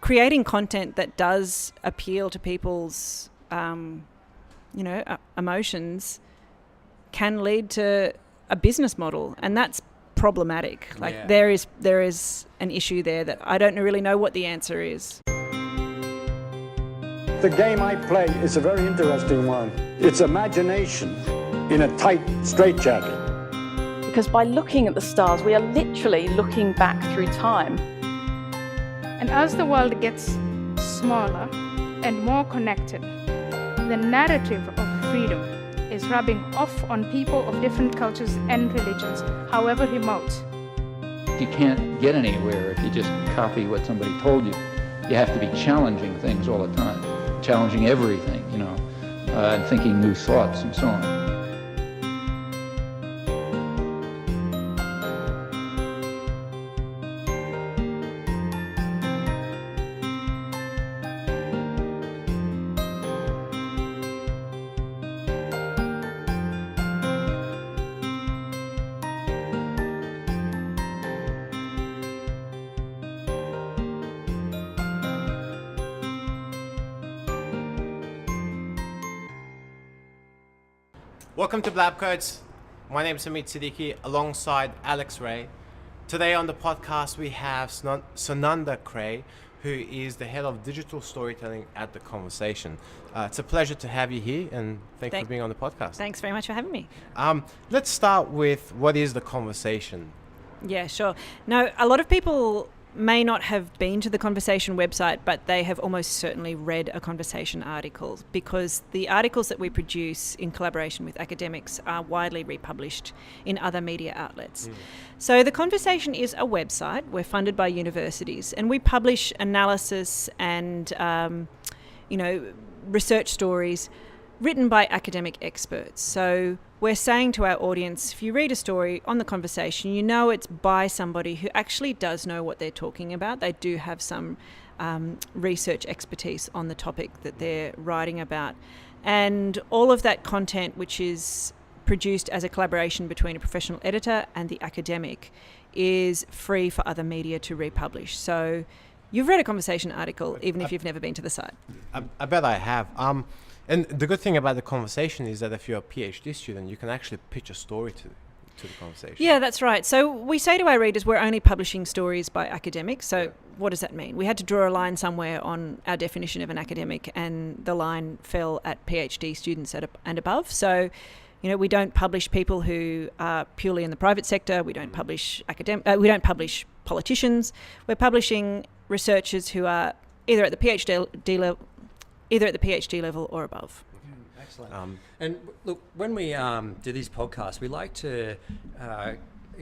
creating content that does appeal to people's, emotions can lead to a business model, and that's problematic. There is an issue there that I don't really know what the answer is. The game I play is a very interesting one. It's imagination in a tight straitjacket. Because by looking at the stars, we are literally looking back through time. And as the world gets smaller and more connected, the narrative of freedom is rubbing off on people of different cultures and religions, however remote. You can't get anywhere if you just copy what somebody told you. You have to be challenging things all the time, challenging everything, and thinking new thoughts and so on. Welcome to Blab Codes. My name is Amit Siddiqui alongside Alex Ray. Today on the podcast we have Sunanda Creagh, who is the head of digital storytelling at The Conversation. It's a pleasure to have you here, and thanks for being on the podcast. Thanks very much for having me. Let's start with what is The Conversation? Yeah, sure. No, a lot of people may not have been to the Conversation website, but they have almost certainly read a Conversation article, because the articles that we produce in collaboration with academics are widely republished in other media outlets. So the Conversation is a website. We're funded by universities, and we publish analysis and research stories written by academic experts. So we're saying to our audience, if you read a story on The Conversation, it's by somebody who actually does know what they're talking about. They do have some research expertise on the topic that they're writing about. And all of that content, which is produced as a collaboration between a professional editor and the academic, is free for other media to republish. So you've read a Conversation article, even if you've never been to the site. I bet I have. And the good thing about The Conversation is that if you're a PhD student, you can actually pitch a story to The Conversation. Yeah, that's right. So we say to our readers, we're only publishing stories by academics. So what does that mean? We had to draw a line somewhere on our definition of an academic, and the line fell at PhD students and above. So, we don't publish people who are purely in the private sector. We don't publish we don't publish politicians. We're publishing researchers who are either at the PhD level or above. Excellent. And look, when we do these podcasts, we like to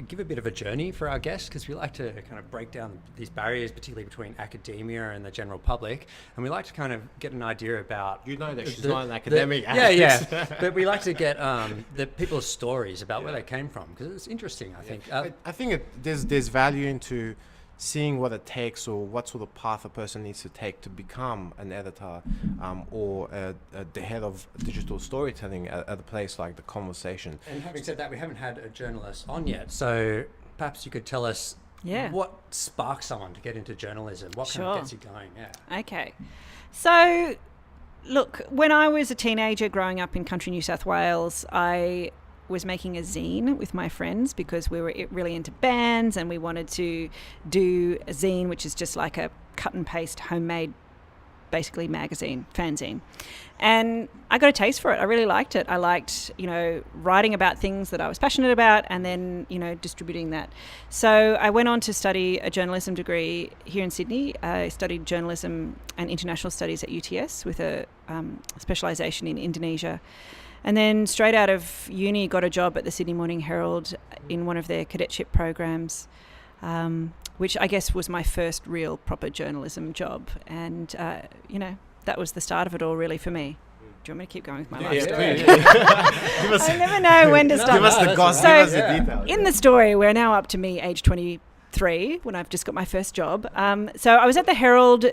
give a bit of a journey for our guests, because we like to kind of break down these barriers, particularly between academia and the general public. And we like to kind of get an idea about... that she's not an academic. But we like to get the people's stories about where they came from, because it's interesting, I think. I think there's value into seeing what it takes, or what sort of path a person needs to take to become an editor or the head of digital storytelling at a place like The Conversation. And having said that, we haven't had a journalist on yet, so perhaps you could tell us what sparks someone to get into journalism, what kind of gets you going. Okay. So, look, when I was a teenager growing up in country New South Wales, I was making a zine with my friends, because we were really into bands and we wanted to do a zine, which is just like a cut and paste homemade, basically magazine, fanzine. And I got a taste for it. I really liked it. I liked, writing about things that I was passionate about, and then, distributing that. So I went on to study a journalism degree here in Sydney. I studied journalism and international studies at UTS with a specialisation in Indonesia. And then straight out of uni, got a job at the Sydney Morning Herald in one of their cadetship programs, which I guess was my first real proper journalism job. And, that was the start of it all really for me. Do you want me to keep going with my life story? I never know when to stop. Give us the gossip, give us the detail. In the story, we're now up to me, age 23, when I've just got my first job. So I was at the Herald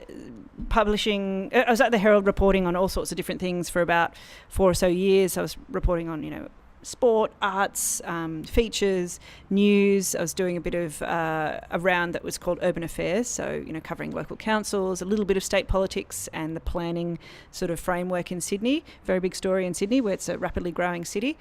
reporting on all sorts of different things for about 4 or so years. I was reporting on, sport, arts, features, news. I was doing a bit of a round that was called Urban Affairs, so covering local councils, a little bit of state politics and the planning sort of framework in Sydney. Very big story in Sydney, where it's a rapidly growing city.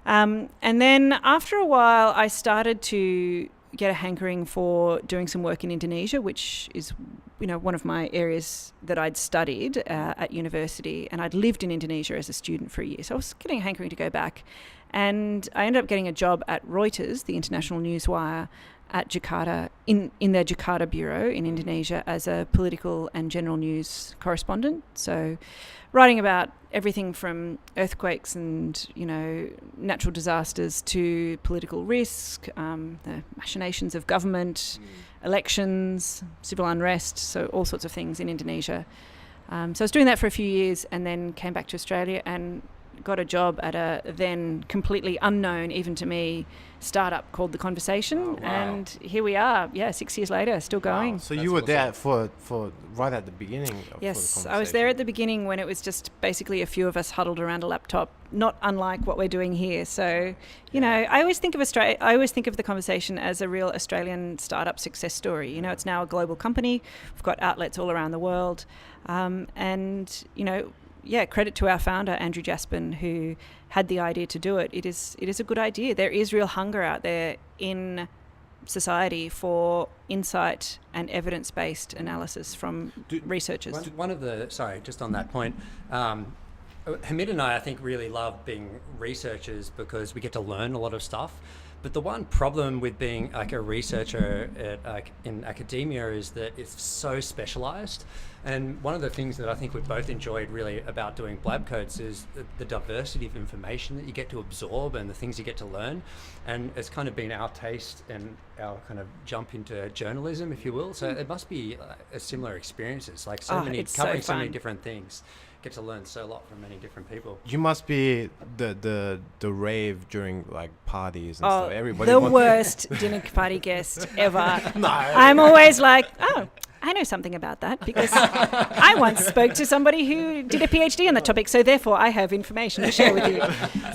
And then after a while, I started to get a hankering for doing some work in Indonesia, which is one of my areas that I'd studied at university, and I'd lived in Indonesia as a student for a year. So I was getting a hankering to go back, and I ended up getting a job at Reuters, the international news wire, at Jakarta, in their Jakarta bureau in Indonesia, as a political and general news correspondent. So writing about everything from earthquakes and natural disasters to political risk, the machinations of government, elections, civil unrest, so all sorts of things in Indonesia. So I was doing that for a few years, and then came back to Australia and got a job at a then completely unknown, even to me, startup called The Conversation. Oh, wow. And here we are, 6 years later, still going. Wow. So you were there for right at the beginning of Yes, I was there at the beginning when it was just basically a few of us huddled around a laptop, not unlike what we're doing here. So, I always think of Australia, I always think of The Conversation as a real Australian startup success story. It's now a global company. We've got outlets all around the world. Credit to our founder, Andrew Jaspin, who had the idea to do it. It is a good idea. There is real hunger out there in society for insight and evidence-based analysis from researchers. Just on that point, Hamid and I think, really love being researchers because we get to learn a lot of stuff. But the one problem with being like a researcher in academia is that it's so specialized. And one of the things that I think we've both enjoyed really about doing Blab Codes is the diversity of information that you get to absorb and the things you get to learn. And it's kind of been our taste and our kind of jump into journalism, if you will. So it must be a similar experiences, like covering so many different things. Get to learn so a lot from many different people. You must be the rave during like parties and stuff. Everybody the worst dinner party guest ever. No. I'm always like, I know something about that because I once spoke to somebody who did a PhD on the topic, so therefore I have information to share with you.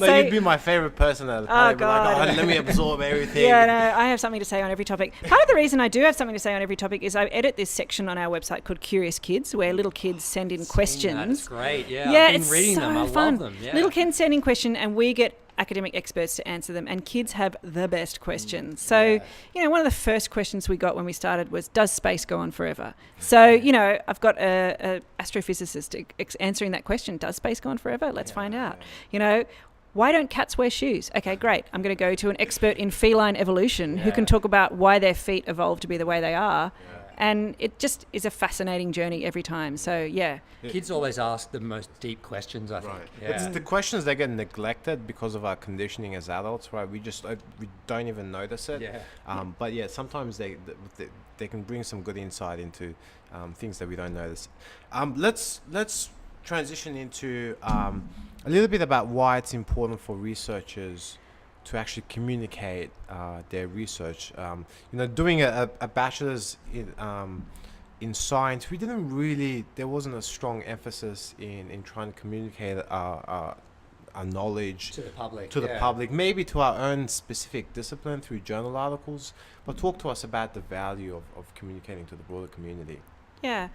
You'd be my favorite person at the party. God. Let me absorb everything. Yeah, no, I have something to say on every topic. Part of the reason I do have something to say on every topic is I edit this section on our website called Curious Kids, where little kids send in questions. That's great. Yeah, I've been it's reading so them. I fun. love them. Yeah. Little kids send in questions, and we get academic experts to answer them, and kids have the best questions. So, one of the first questions we got when we started was, does space go on forever? So, I've got a astrophysicist answering that question. Does space go on forever? Let's find out. Why don't cats wear shoes? Okay, great. I'm going to go to an expert in feline evolution who can talk about why their feet evolved to be the way they are. And it just is a fascinating journey every time. So, Kids always ask the most deep questions, I think. Right. Yeah. It's the questions that get neglected because of our conditioning as adults, right? We don't even notice it. But sometimes they can bring some good insight into things that we don't notice. Let's transition into a little bit about why it's important for researchers to actually communicate their research. Doing a bachelor's in science, there wasn't a strong emphasis in trying to communicate our knowledge to the public. The public, maybe to our own specific discipline through journal articles, but talk to us about the value of communicating to the broader community. Yeah.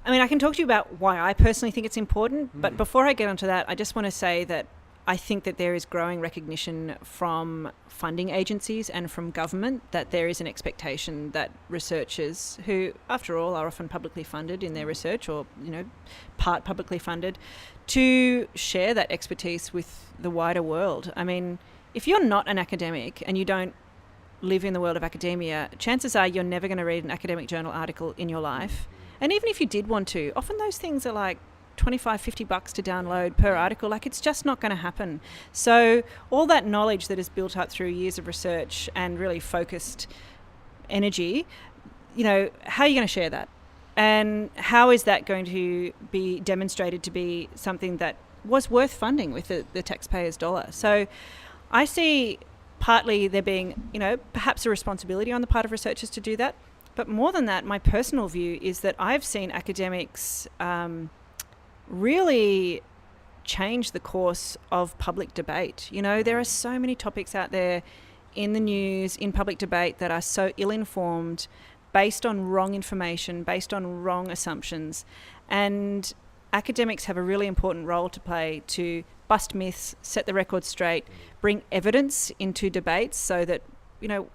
I mean, I can talk to you about why I personally think it's important, but before I get onto that, I just want to say that I think that there is growing recognition from funding agencies and from government that there is an expectation that researchers, who after all are often publicly funded in their research or part publicly funded, to share that expertise with the wider world. I mean, if you're not an academic and you don't live in the world of academia, chances are you're never going to read an academic journal article in your life. And even if you did want to, often those things are like $25-50 to download per article. Like, it's just not going to happen. So all that knowledge that is built up through years of research and really focused energy, how are you going to share that? And how is that going to be demonstrated to be something that was worth funding with the taxpayer's dollar? So I see partly there being, perhaps a responsibility on the part of researchers to do that. But more than that, my personal view is that I've seen academics really change the course of public debate. You know, there are so many topics out there in the news, in public debate, that are so ill-informed, based on wrong information, based on wrong assumptions. And academics have a really important role to play to bust myths, set the record straight, bring evidence into debates so that, you know,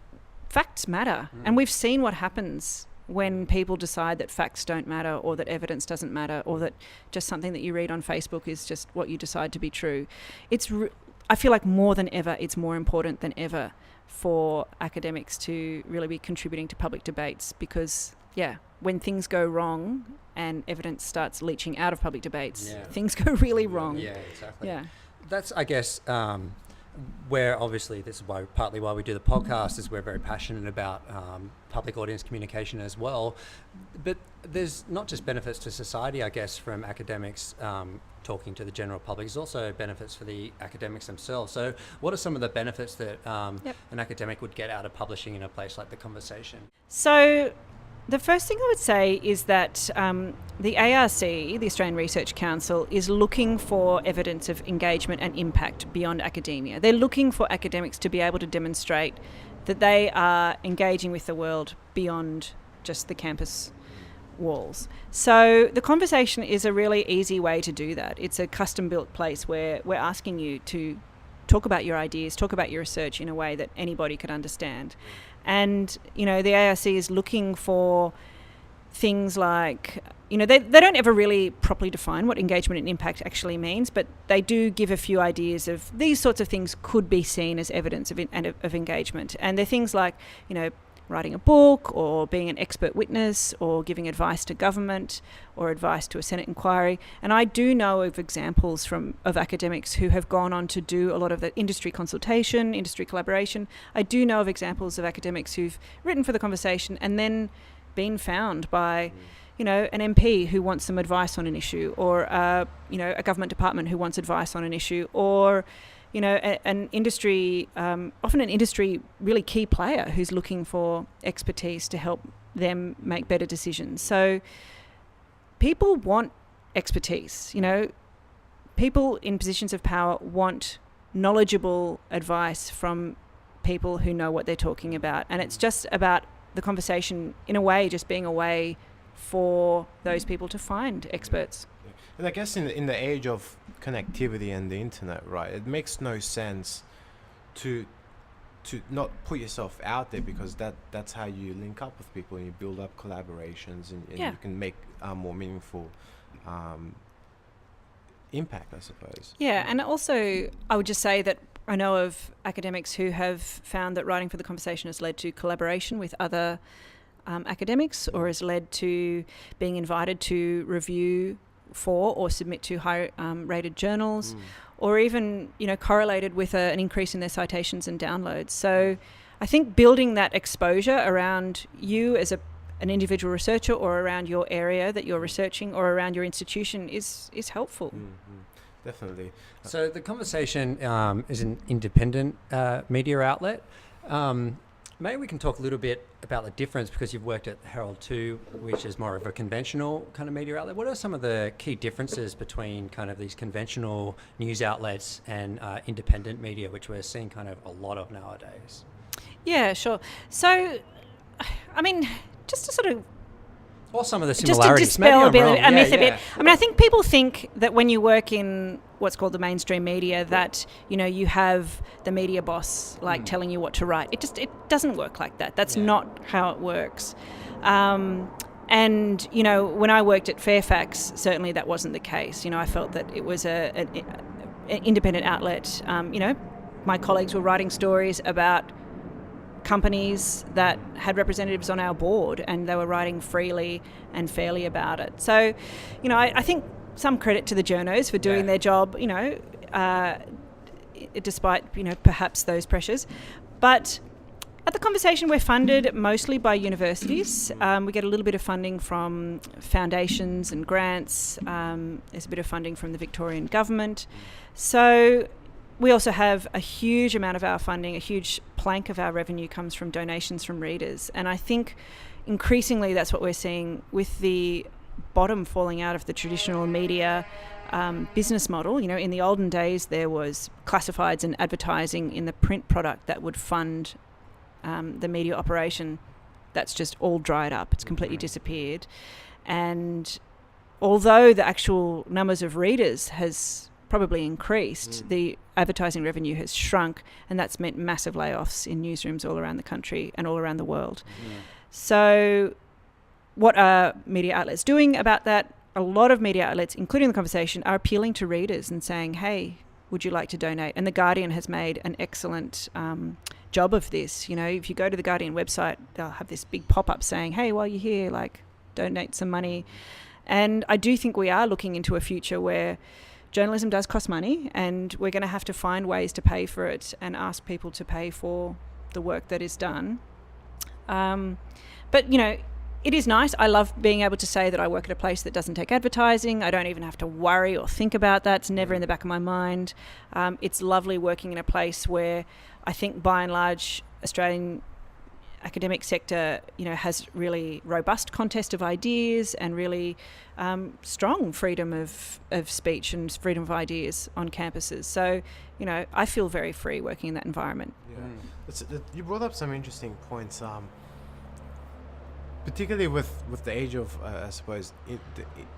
facts matter. And we've seen what happens when people decide that facts don't matter, or that evidence doesn't matter, or that just something that you read on Facebook is just what you decide to be true. I feel like more than ever, it's more important than ever for academics to really be contributing to public debates, because, when things go wrong and evidence starts leaching out of public debates, things go really wrong. Yeah, exactly. Yeah. That's, I guess, where obviously this is partly why we do the podcast, is we're very passionate about public audience communication as well. But there's not just benefits to society, I guess, from academics talking to the general public. There's also benefits for the academics themselves. So what are some of the benefits that an academic would get out of publishing in a place like The Conversation? So the first thing I would say is that the ARC, the Australian Research Council, is looking for evidence of engagement and impact beyond academia. They're looking for academics to be able to demonstrate that they are engaging with the world beyond just the campus walls. So The Conversation is a really easy way to do that. It's a custom-built place where we're asking you to talk about your ideas, talk about your research in a way that anybody could understand. And, you know, the ARC is looking for things like, you know, they don't ever really properly define what engagement and impact actually means, but they do give a few ideas of these sorts of things could be seen as evidence of engagement. And they're things like, you know, writing a book, or being an expert witness, or giving advice to government, or advice to a Senate inquiry. And I do know of examples of academics who have gone on to do a lot of the industry consultation, industry collaboration. I do know of examples of academics who've written for The Conversation and then been found by, you know, an MP who wants some advice on an issue, or you know, a government department who wants advice on an issue, or, you know, an industry, often an industry really key player who's looking for expertise to help them make better decisions. So people want expertise, you know. People in positions of power want knowledgeable advice from people who know what they're talking about. And it's just about The Conversation, in a way, just being a way for those people to find experts. And I guess in the age of connectivity and the internet, right, it makes no sense to not put yourself out there, because that's how you link up with people and you build up collaborations, and you can make more meaningful impact, I suppose. Yeah, and also I would just say that I know of academics who have found that writing for The Conversation has led to collaboration with other academics, or has led to being invited to review for or submit to high rated journals, or even, you know, correlated with an increase in their citations and downloads. So I think building that exposure around you as an individual researcher, or around your area that you're researching, or around your institution is helpful. Definitely. So The Conversation is an independent media outlet. Maybe we can talk a little bit about the difference, because you've worked at Herald too, which is more of a conventional kind of media outlet. What are some of the key differences between kind of these conventional news outlets and independent media, which we're seeing kind of a lot of nowadays? Yeah, sure. So, I mean, just to sort of... Or some of the just to similarities. dispel a myth a bit. Yeah. I mean, I think people think that when you work in what's called the mainstream media, that, you know, you have the media boss telling you what to write. It doesn't work like that. That's not how it works. And, you know, when I worked at Fairfax, certainly that wasn't the case. You know, I felt that it was an independent outlet. You know, my colleagues were writing stories about companies that had representatives on our board, and they were writing freely and fairly about it. So, you know, I think some credit to the journos for doing their job, you know, despite, you know, perhaps those pressures. But at The Conversation, we're funded mostly by universities. We get a little bit of funding from foundations and grants. There's a bit of funding from the Victorian government. So we also have a huge amount of our funding, a huge plank of our revenue comes from donations from readers. And I think increasingly that's what we're seeing with the bottom falling out of the traditional media business model. You know, in the olden days, there was classifieds and advertising in the print product that would fund the media operation. That's just all dried up. It's completely disappeared. And although the actual numbers of readers has probably increased, the advertising revenue has shrunk, and that's meant massive layoffs in newsrooms all around the country and all around the world. So what are media outlets doing about that? A lot of media outlets, including The Conversation, are appealing to readers and saying, hey, would you like to donate? And The Guardian has made an excellent job of this. You know, if you go to The Guardian website, they'll have this big pop-up saying, hey, while you're here, like, donate some money. And I do think we are looking into a future where journalism does cost money, and we're going to have to find ways to pay for it and ask people to pay for the work that is done. But, you know, it is nice. I love being able to say that I work at a place that doesn't take advertising. I don't even have to worry or think about that. It's never in the back of my mind. It's lovely working in a place where I think by and large Australian academic sector, you know, has really robust contest of ideas and really strong freedom of speech and freedom of ideas on campuses. So, you know, I feel very free working in that environment. Yeah. You brought up some interesting points. Particularly with the age of, I suppose,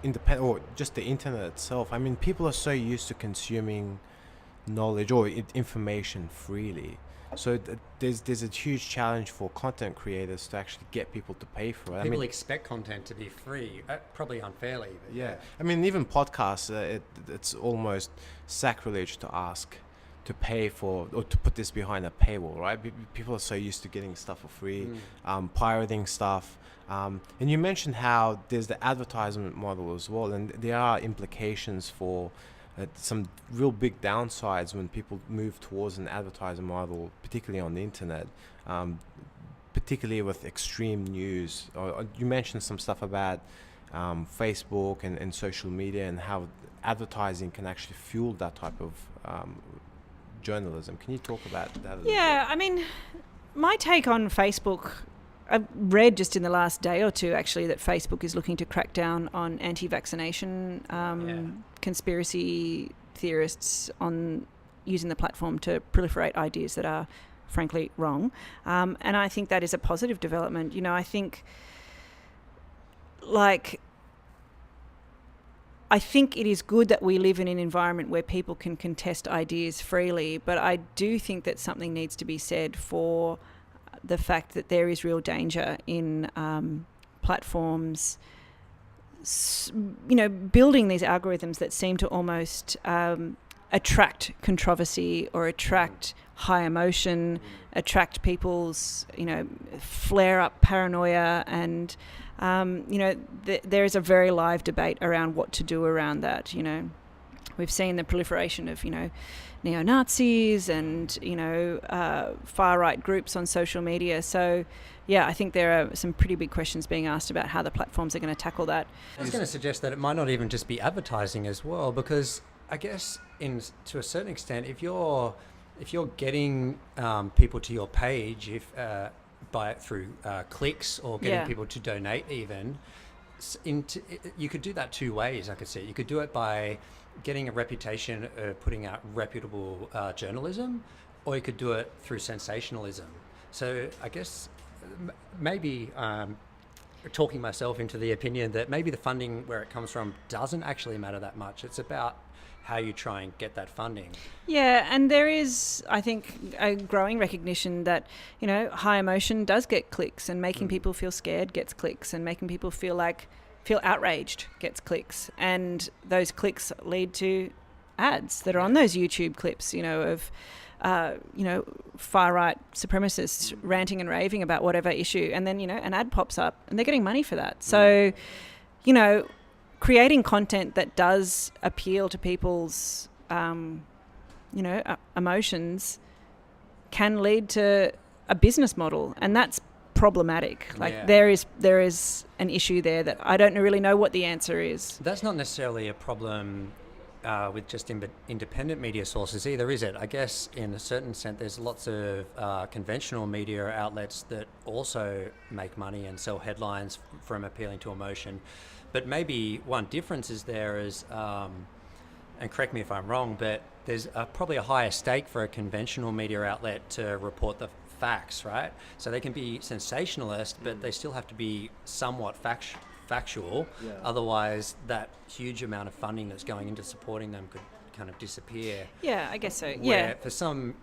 independent or just the internet itself. I mean, people are so used to consuming knowledge or information freely. So there's a huge challenge for content creators to actually get people to pay for it. People expect content to be free, probably unfairly. But yeah. I mean, even podcasts, it's almost sacrilege to ask to pay for or to put this behind a paywall, right? People are so used to getting stuff for free, pirating stuff. And you mentioned how there's the advertisement model as well, and there are implications for some real big downsides when people move towards an advertising model, particularly on the internet, particularly with extreme news. You mentioned some stuff about Facebook and social media and how advertising can actually fuel that type of journalism. Can you talk about that a little bit? I mean, my take on Facebook, I've read just in the last day or two actually that Facebook is looking to crack down on anti-vaccination conspiracy theorists on using the platform to proliferate ideas that are frankly wrong. And I think that is a positive development. You know, I think it is good that we live in an environment where people can contest ideas freely, but I do think that something needs to be said for the fact that there is real danger in platforms, you know, building these algorithms that seem to almost attract controversy or attract high emotion, attract people's, you know, flare up paranoia, and you know, there is a very live debate around what to do around that. You know, we've seen the proliferation of, you know, neo-Nazis and, you know, far-right groups on social media. So, yeah, I think there are some pretty big questions being asked about how the platforms are going to tackle that. I was going to suggest that it might not even just be advertising as well, because I guess to a certain extent, if you're getting people to your page, through clicks or getting people to donate, even you could do that two ways. I could see you could do it by getting a reputation of putting out reputable journalism, or you could do it through sensationalism. So I guess maybe talking myself into the opinion that maybe the funding, where it comes from, doesn't actually matter that much. It's about how you try and get that funding. Yeah, and there is, I think, a growing recognition that, you know, high emotion does get clicks, and making people feel scared gets clicks, and making people feel outraged gets clicks, and those clicks lead to ads that are on those YouTube clips, you know, of you know, far-right supremacists ranting and raving about whatever issue, and then, you know, an ad pops up and they're getting money for that. So, you know, creating content that does appeal to people's you know, emotions can lead to a business model, and that's problematic. There is an issue there that I don't really know what the answer is. That's not necessarily a problem with just independent media sources either, is it? I guess in a certain sense there's lots of conventional media outlets that also make money and sell headlines from appealing to emotion. But maybe one difference is there is and correct me if I'm wrong, but there's probably a higher stake for a conventional media outlet to report the facts, right? So they can be sensationalist, but they still have to be somewhat factual. Yeah. Otherwise, that huge amount of funding that's going into supporting them could kind of disappear. Yeah, I guess so. Where Yeah. for some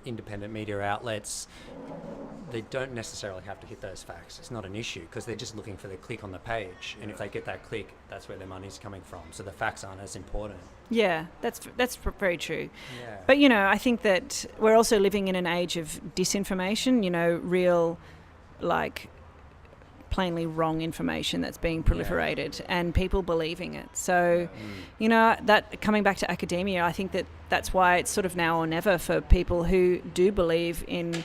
independent media outlets, they don't necessarily have to hit those facts. It's not an issue because they're just looking for the click on the page, and if they get that click, that's where their money's coming from. So the facts aren't as important. Yeah, that's very true. Yeah. But, I think that we're also living in an age of disinformation, real, plainly wrong information that's being proliferated and people believing it. So, that coming back to academia, I think that's why it's sort of now or never for people who do believe in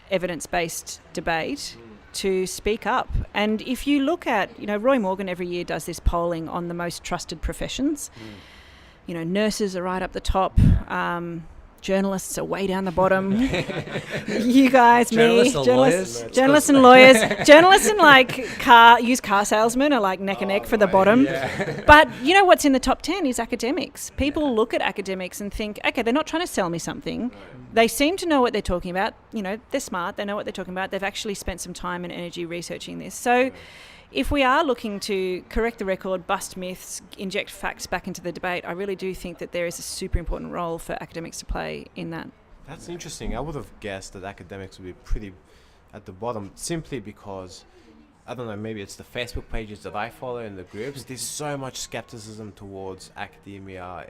evidence-based debate to speak up. And if you look at, Roy Morgan every year does this polling on the most trusted professions. Nurses are right up the top. Journalists are way down the bottom. You guys, Journalists me, or lawyers? journalists and lawyers. Journalists and used car salesmen are neck and neck for the bottom. Yeah. But what's in the top 10 is academics. People look at academics and think, okay, they're not trying to sell me something. They seem to know what they're talking about. They're smart. They know what they're talking about. They've actually spent some time and energy researching this. So if we are looking to correct the record, bust myths, inject facts back into the debate, I really do think that there is a super important role for academics to play in that. That's interesting. I would have guessed that academics would be pretty at the bottom simply because, I don't know, maybe it's the Facebook pages that I follow and the groups. There's so much skepticism towards academia,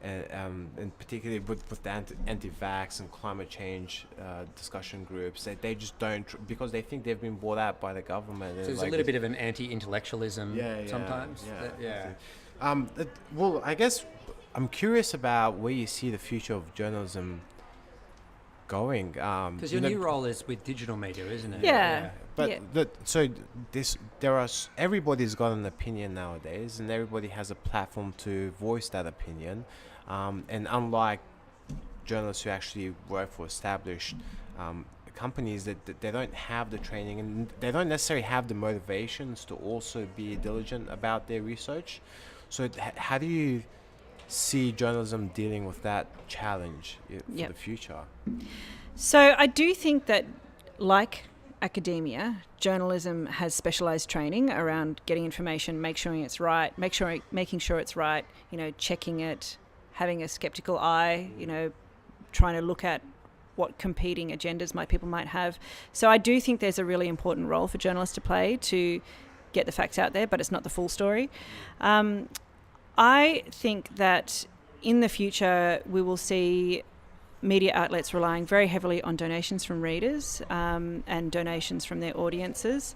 and particularly with the anti-vax and climate change discussion groups. They just don't, because they think they've been bought out by the government. So there's a little bit of an anti-intellectualism sometimes. Well, I guess I'm curious about where you see the future of journalism going. Because your new role is with digital media, isn't it? Yeah. But everybody's got an opinion nowadays, and everybody has a platform to voice that opinion. And unlike journalists who actually work for established companies, that they don't have the training and they don't necessarily have the motivations to also be diligent about their research. So how do you see journalism dealing with that challenge for the future? So I do think that, like academia, journalism has specialised training around getting information, making sure it's right, checking it, having a skeptical eye, trying to look at what competing agendas people might have. So I do think there's a really important role for journalists to play to get the facts out there, but it's not the full story. I think that in the future we will see media outlets relying very heavily on donations from readers and donations from their audiences.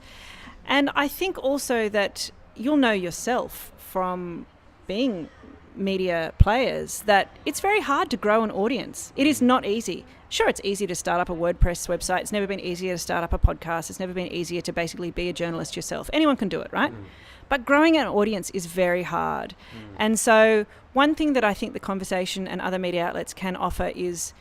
And I think also that you'll know yourself from being media players that it's very hard to grow an audience. It is not easy. Sure, it's easy to start up a WordPress website. It's never been easier to start up a podcast. It's never been easier to basically be a journalist yourself. Anyone can do it, right? But growing an audience is very hard. And so one thing that I think the Conversation and other media outlets can offer is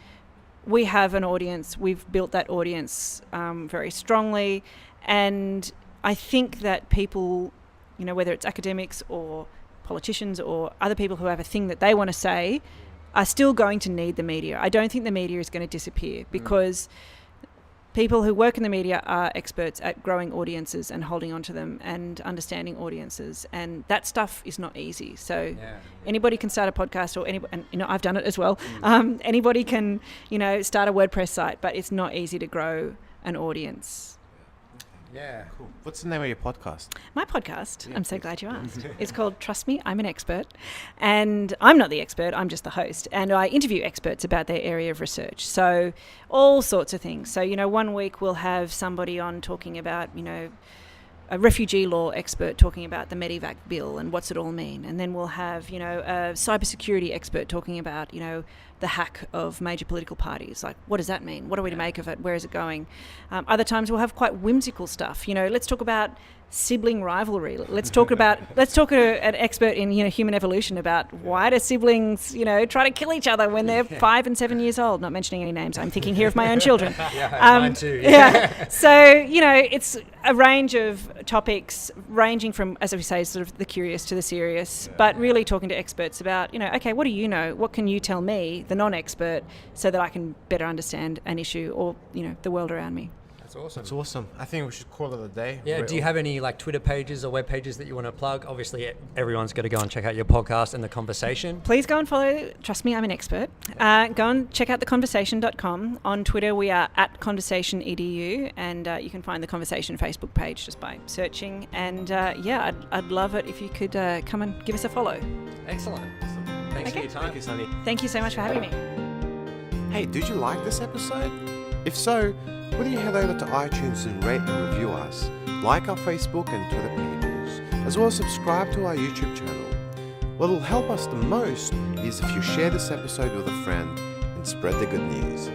we have an audience. We've built that audience very strongly. And I think that people, whether it's academics or politicians or other people who have a thing that they want to say, are still going to need the media. I don't think the media is going to disappear because people who work in the media are experts at growing audiences and holding on to them and understanding audiences, and that stuff is not easy. So anybody can start a podcast, or I've done it as well. Anybody can start a WordPress site, but it's not easy to grow an audience. Yeah. Cool. What's the name of your podcast? My podcast, I'm so glad you asked. It's called Trust Me, I'm an Expert. And I'm not the expert, I'm just the host. And I interview experts about their area of research. So all sorts of things. So, 1 week we'll have somebody on talking about, a refugee law expert talking about the Medivac bill and what's it all mean. And then we'll have, a cybersecurity expert talking about, the hack of major political parties. Like, what does that mean? What are we to make of it? Where is it going? Other times we'll have quite whimsical stuff. Let's talk about sibling rivalry. Let's talk to an expert in human evolution about why do siblings try to kill each other when they're 5 and 7 years old. Not mentioning any names. I'm thinking here of my own children. Mine too. Yeah. So it's a range of topics ranging from, as we say, sort of the curious to the serious, but really talking to experts about okay, what do you know? What can you tell me, the non-expert, so that I can better understand an issue or the world around me. That's awesome. I think we should call it a day. Yeah. Do you have any Twitter pages or web pages that you want to plug? Obviously, everyone's got to go and check out your podcast and The Conversation. Please go and follow. Trust me, I'm an expert. Go and check out theconversation.com. On Twitter, we are @conversationedu, and you can find the Conversation Facebook page just by searching. And I'd love it if you could come and give us a follow. Excellent. Thanks for your time. Thank you, Sunny. Thank you so much for having me. Hey, did you like this episode? If so, will you head over to iTunes and rate and review us, like our Facebook and Twitter pages, as well as subscribe to our YouTube channel. What will help us the most is if you share this episode with a friend and spread the good news.